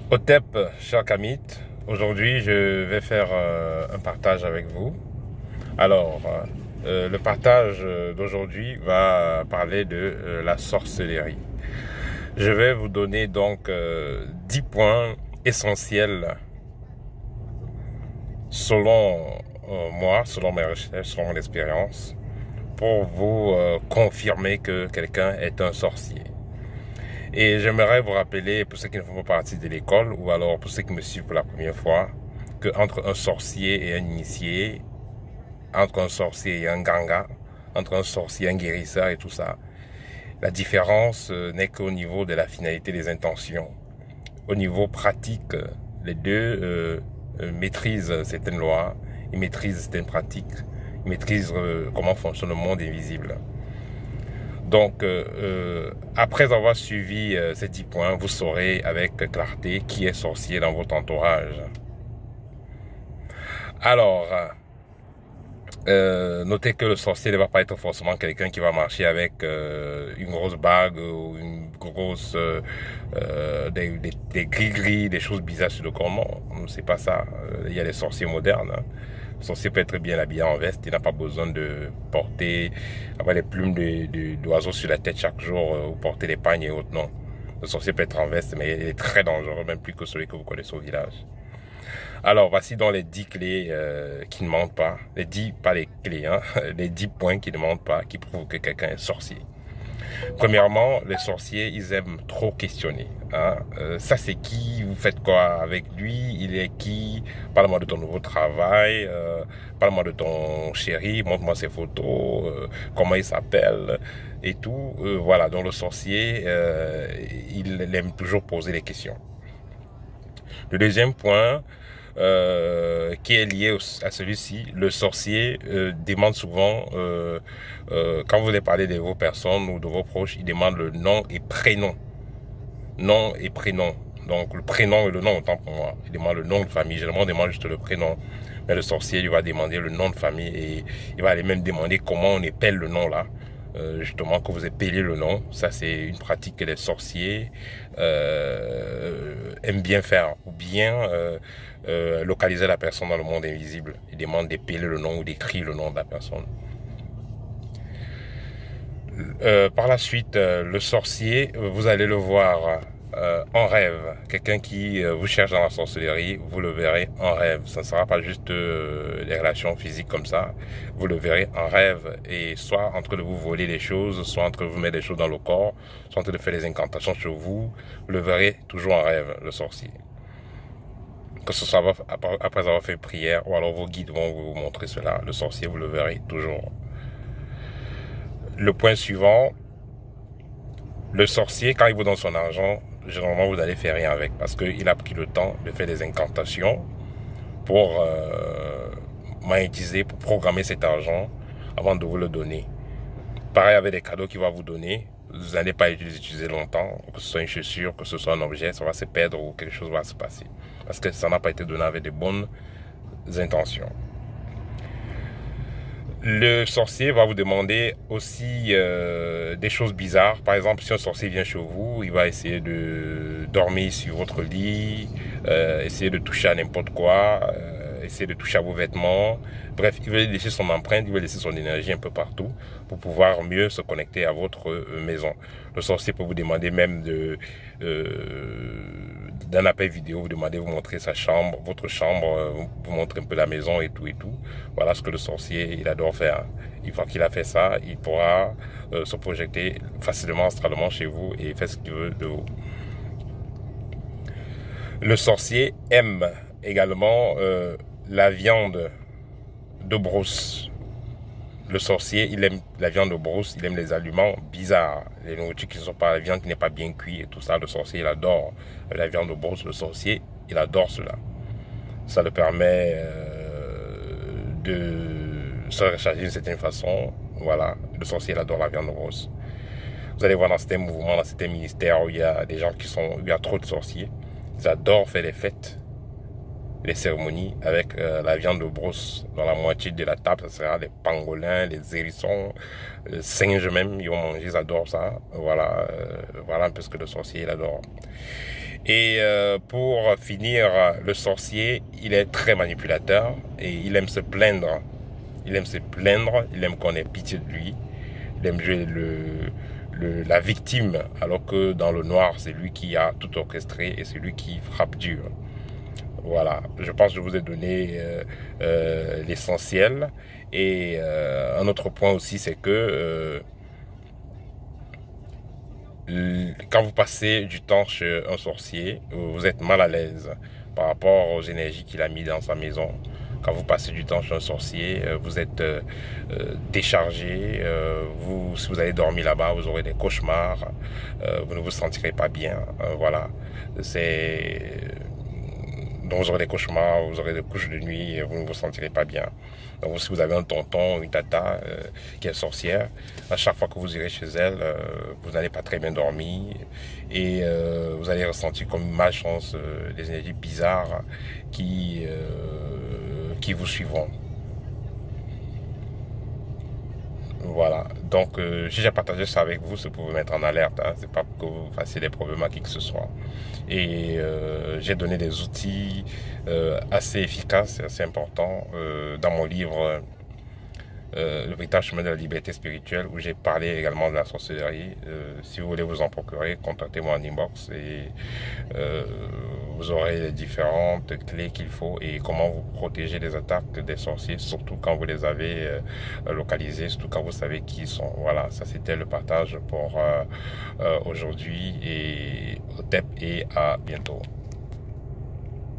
Otep, cher Kamit, aujourd'hui je vais faire un partage avec vous. Alors, le partage d'aujourd'hui va parler de la sorcellerie. Je vais vous donner donc 10 points essentiels selon moi, selon mes recherches, selon mon expérience, pour vous confirmer que quelqu'un est un sorcier. Et j'aimerais vous rappeler, pour ceux qui ne font pas partie de l'école, ou alors pour ceux qui me suivent pour la première fois, qu'entre un sorcier et un initié, entre un sorcier et un ganga, entre un sorcier et un guérisseur et tout ça, la différence n'est qu'au niveau de la finalité des intentions. Au niveau pratique, les deux maîtrisent certaines lois, ils maîtrisent certaines pratiques, ils maîtrisent comment fonctionne le monde invisible. Donc, après avoir suivi ces 10 points, vous saurez avec clarté qui est sorcier dans votre entourage. Alors, notez que le sorcier ne va pas être forcément quelqu'un qui va marcher avec une grosse bague ou une grosse des gris-gris, des choses bizarres sur le corps. Non, c'est pas ça. Il y a des sorciers modernes. Hein. Le sorcier peut être bien habillé en veste. Il n'a pas besoin de porter avoir les plumes d'oiseaux sur la tête chaque jour ou porter des pagnes et autres. Non. Le sorcier peut être en veste, mais il est très dangereux, même plus que celui que vous connaissez au village. Alors, voici donc les 10 clés qui ne mentent pas. Les 10, pas les clés, hein, les 10 points qui ne mentent pas, qui prouvent que quelqu'un est sorcier. Premièrement, les sorciers, ils aiment trop questionner. Hein. Ça, c'est qui? Vous faites quoi avec lui? Il est qui? Parle-moi de ton nouveau travail. Parle-moi de ton chéri. Montre-moi ses photos. Comment il s'appelle? Et tout. Voilà, donc le sorcier, il aime toujours poser des questions. Le deuxième point, qui est lié à celui-ci, le sorcier demande souvent, quand vous voulez parler de vos personnes ou de vos proches, il demande le nom et prénom. Nom et prénom. Donc le prénom et le nom, autant pour moi. Il demande le nom de famille. Généralement, on demande juste le prénom. Mais le sorcier, lui va demander le nom de famille et il va aller même demander comment on épelle le nom là. Justement que vous épellez le nom. Ça, c'est une pratique que les sorciers aiment bien faire. Ou bien localiser la personne dans le monde invisible. Ils demandent d'épeler le nom ou d'écrire le nom de la personne. Par la suite, le sorcier, vous allez le voir en rêve. Quelqu'un qui vous cherche dans la sorcellerie, vous le verrez en rêve. Ça ne sera pas juste des relations physiques comme ça. Vous le verrez en rêve. Et soit en train de vous voler des choses, soit en train de vous mettre des choses dans le corps, soit en train de faire des incantations sur vous. Vous le verrez toujours en rêve, le sorcier. Que ce soit après avoir fait prière, ou alors vos guides vont vous montrer cela. Le sorcier, vous le verrez toujours. Le point suivant, le sorcier, quand il vous donne son argent, généralement, vous n'allez faire rien avec parce qu'il a pris le temps de faire des incantations pour magnétiser, pour programmer cet argent avant de vous le donner. Pareil avec les cadeaux qu'il va vous donner, vous n'allez pas les utiliser longtemps, que ce soit une chaussure, que ce soit un objet, ça va se perdre ou quelque chose va se passer. Parce que ça n'a pas été donné avec de bonnes intentions. Le sorcier va vous demander aussi des choses bizarres. Par exemple, si un sorcier vient chez vous, il va essayer de dormir sur votre lit, essayer de toucher à n'importe quoi, essayer de toucher à vos vêtements. Bref, il veut laisser son empreinte, il veut laisser son énergie un peu partout pour pouvoir mieux se connecter à votre maison. Le sorcier peut vous demander même d'un appel vidéo, vous demandez, vous montrer sa chambre, votre chambre, vous montrer un peu la maison et tout et tout. Voilà ce que le sorcier, il adore faire. Une fois qu'il a fait ça, il pourra se projeter facilement, astralement chez vous et faire ce qu'il veut de vous. Le sorcier aime également la viande de brousse. Le sorcier, il aime la viande de brousse, il aime les aliments bizarres, les nourritures qui ne sont pas, la viande qui n'est pas bien cuite et tout ça. Le sorcier, il adore la viande de brousse. Le sorcier, il adore cela. Ça le permet de se recharger d'une certaine façon. Voilà, le sorcier, il adore la viande de brousse. Vous allez voir dans certains mouvements, dans certains ministères où il y a des gens où il y a trop de sorciers. Ils adorent faire les fêtes, les cérémonies avec la viande de brousse. Dans la moitié de la table, ça sera les pangolins, les hérissons, les singes même, ils vont manger, ils adorent ça. Voilà, voilà un peu ce que le sorcier il adore. Et pour finir, le sorcier, il est très manipulateur et il aime se plaindre. Il aime se plaindre, il aime qu'on ait pitié de lui. Il aime jouer la victime, alors que dans le noir, c'est lui qui a tout orchestré et c'est lui qui frappe dur. Voilà, je pense que je vous ai donné l'essentiel. Et un autre point aussi, c'est que quand vous passez du temps chez un sorcier, vous êtes mal à l'aise par rapport aux énergies qu'il a mis dans sa maison. Quand vous passez du temps chez un sorcier, vous êtes déchargé. Si vous allez dormir là-bas, vous aurez des cauchemars. Vous ne vous sentirez pas bien. Voilà. Donc vous aurez des cauchemars, vous aurez des couches de nuit, et vous ne vous sentirez pas bien. Donc si vous avez un tonton, une tata qui est sorcière, à chaque fois que vous irez chez elle, vous n'allez pas très bien dormir et vous allez ressentir comme une malchance, des énergies bizarres qui vous suivront. Voilà, donc si j'ai partagé ça avec vous, c'est pour vous mettre en alerte, hein. C'est pas pour que vous fassiez des problèmes à qui que ce soit. Et j'ai donné des outils assez efficaces et assez importants dans mon livre Le véritable chemin de la liberté spirituelle, où j'ai parlé également de la sorcellerie. Si vous voulez vous en procurer, contactez-moi en inbox et vous aurez les différentes clés qu'il faut et comment vous protéger des attaques des sorciers, surtout quand vous les avez localisés, surtout quand vous savez qui ils sont. Voilà, ça c'était le partage pour aujourd'hui et au TEP et à bientôt.